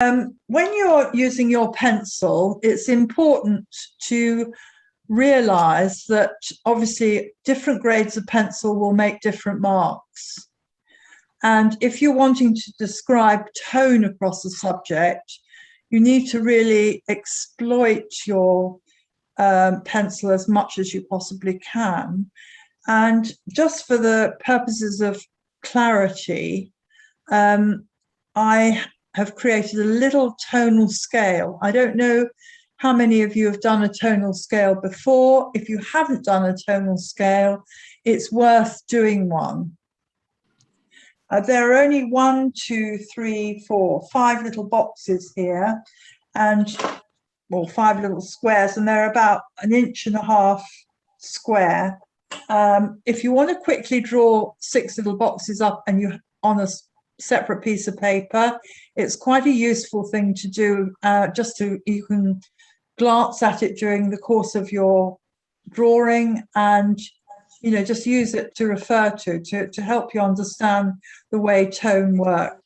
When you're using your pencil, it's important to realize that obviously different grades of pencil will make different marks. And if you're wanting to describe tone across the subject, you need to really exploit your pencil as much as you possibly can. And just for the purposes of clarity, I have created a little tonal scale. I don't know how many of you have done a tonal scale before. If you haven't done a tonal scale, it's worth doing one. There are only 1, 2, 3, 4, 5 little boxes here, and well, 5 little squares, and they're about 1.5 inches square. If you want to quickly draw 6 little boxes up and you on a separate piece of paper, it's quite a useful thing to do. You can glance at it during the course of your drawing, and just use it to refer to help you understand the way tone works.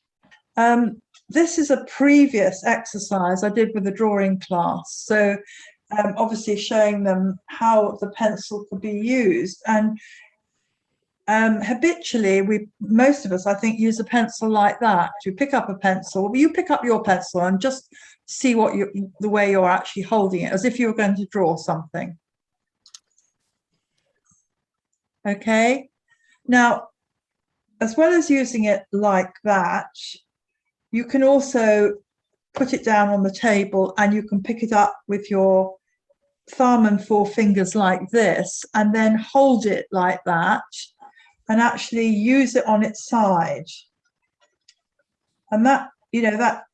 This is a previous exercise I did with a drawing class, so obviously showing them how the pencil could be used. And habitually, most of us, I think, use a pencil like that. You pick up a pencil. You pick up your pencil and just see the way you're actually holding it, as if you were going to draw something. Okay. Now, as well as using it like that, you can also put it down on the table, and you can pick it up with your thumb and 4 fingers like this, and then hold it like that, and actually use it on its side. And that, that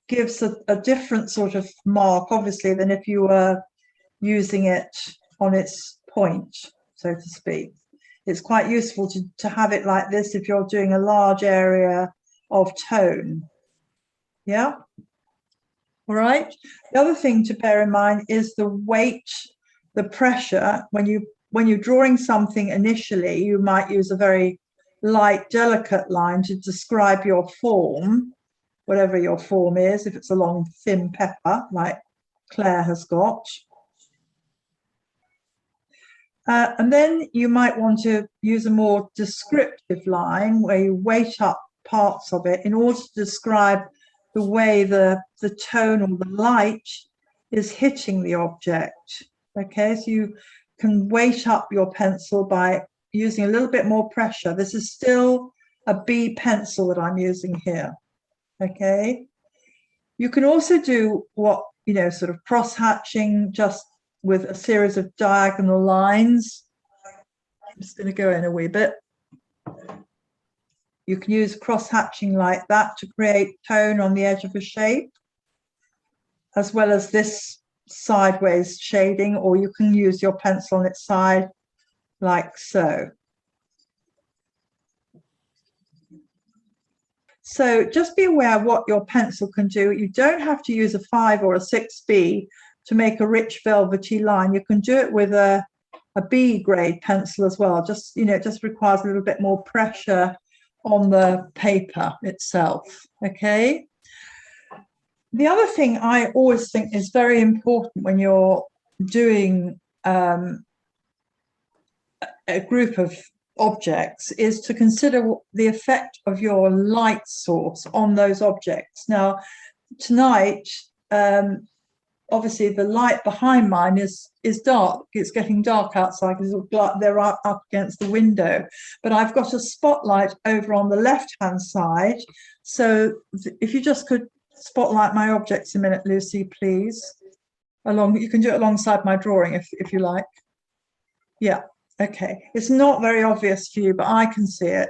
gives a different sort of mark, obviously, than if you were using it on its point, so to speak. It's quite useful to have it like this if you're doing a large area of tone. Yeah? All right. The other thing to bear in mind is the weight, the pressure. When you're drawing something initially, you might use a very light, delicate line to describe your form, whatever your form is, if it's a long, thin pepper like Claire has got. And then you might want to use a more descriptive line where you weight up parts of it in order to describe the way the tone or the light is hitting the object. Okay, so you can weight up your pencil by using a little bit more pressure. This is still a B pencil that I'm using here. Okay, you can also do what, sort of cross-hatching, just with a series of diagonal lines. I'm just going to go in a wee bit. You can use cross-hatching like that to create tone on the edge of a shape, as well as this sideways shading, or you can use your pencil on its side like so. So just be aware what your pencil can do. You don't have to use a 5 or a 6B to make a rich velvety line. You can do it with a B grade pencil as well. Just, it just requires a little bit more pressure on the paper itself. Okay. The other thing I always think is very important when you're doing a group of objects is to consider the effect of your light source on those objects. Now, tonight, obviously the light behind mine is dark. It's getting dark outside because they're up against the window. But I've got a spotlight over on the left-hand side. So if you just could spotlight my objects a minute, Lucy, please. You can do it alongside my drawing if you like. Yeah, okay. It's not very obvious for you, but I can see it.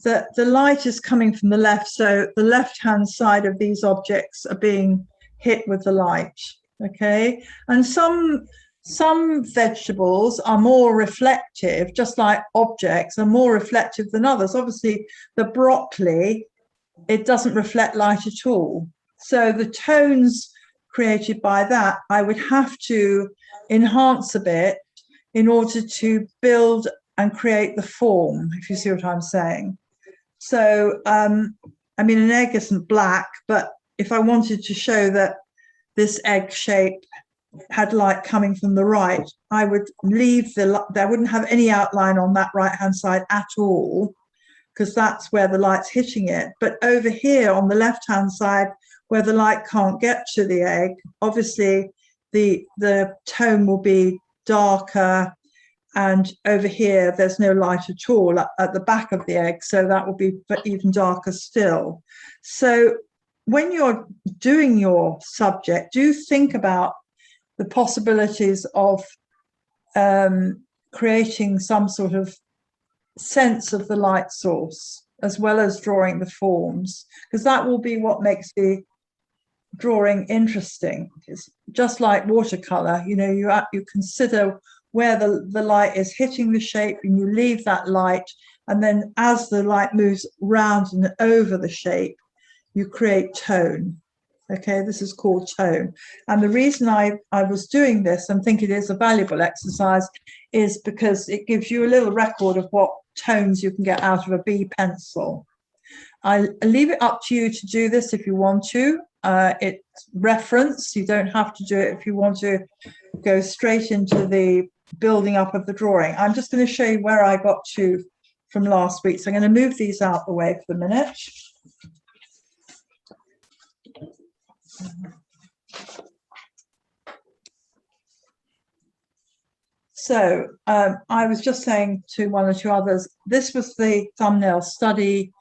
The light is coming from the left, so the left-hand side of these objects are being hit with the light. Okay, and some vegetables are more reflective, just like objects are more reflective than others. Obviously, the broccoli, it doesn't reflect light at all. So the tones created by that, I would have to enhance a bit in order to build and create the form, if you see what I'm saying. So, I mean, an egg isn't black, but if I wanted to show that this egg shape had light coming from the right, I would leave I wouldn't have any outline on that right hand side at all, because that's where the light's hitting it. But over here on the left hand side, where the light can't get to the egg, obviously the tone will be darker, and over here there's no light at all at the back of the egg, so that will be even darker still. So when you're doing your subject, do think about the possibilities of creating some sort of sense of the light source, as well as drawing the forms, because that will be what makes the drawing interesting. It's just like watercolor, you know, you consider where the light is hitting the shape, and you leave that light, and then as the light moves round and over the shape, you create tone. Okay, this is called tone. And the reason I was doing this and think it is a valuable exercise is because it gives you a little record of what tones you can get out of a B pencil. I leave it up to you to do this if you want to. It's reference. You don't have to do it if you want to go straight into the building up of the drawing. I'm just going to show you where I got to from last week. So I'm going to move these out the way for the minute. So I was just saying to one or two others, this was the thumbnail study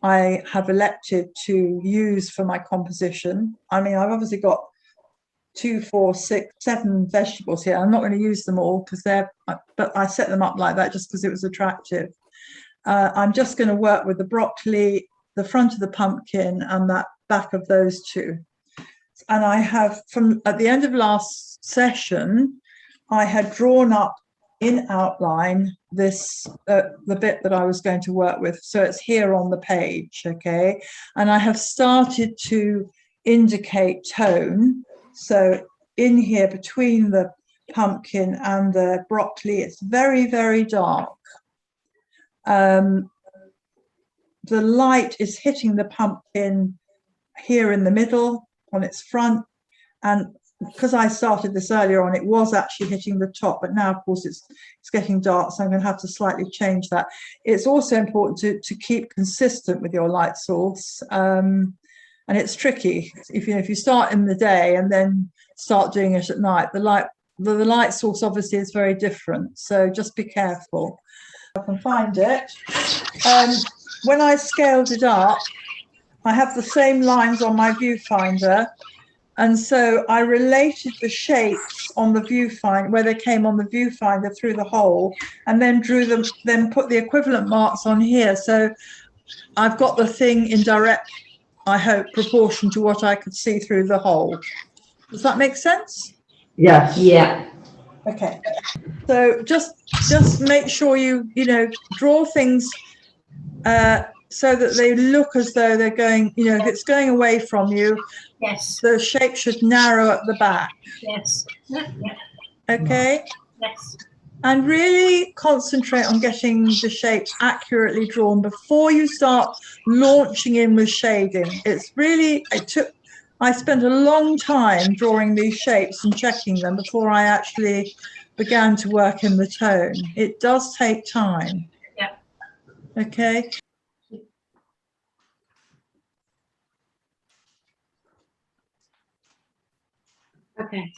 I have elected to use for my composition. I mean, I've obviously got 2, 4, 6, 7 vegetables here. I'm not going to use them all because but I set them up like that just because it was attractive. I'm just going to work with the broccoli, the front of the pumpkin, and that back of those two. And I have, from at the end of last session, I had drawn up in outline this the bit that I was going to work with. So it's here on the page, okay? And I have started to indicate tone. So in here between the pumpkin and the broccoli, it's very, very dark. The light is hitting the pumpkin here in the middle on its front, and because I started this earlier on, it was actually hitting the top, but now of course it's getting dark, so I'm going to have to slightly change that. It's also important to keep consistent with your light source, and it's tricky if you start in the day and then start doing it at night. The light source obviously is very different, so just be careful. I can find it. When I scaled it up, I have the same lines on my viewfinder, and so I related the shapes on the viewfinder, where they came on the viewfinder through the hole, and then drew them, then put the equivalent marks on here. So I've got the thing in direct, I hope, proportion to what I could see through the hole. Does that make sense? Yes. Yeah. Okay. So just make sure you draw things so that they look as though they're going, if it's going away from you, yes, the shape should narrow at the back. yes, yeah, Okay? yes. And really concentrate on getting the shapes accurately drawn before you start launching in with shading. I spent a long time drawing these shapes and checking them before I actually began to work in the tone. It does take time. Yeah. Okay? Okay.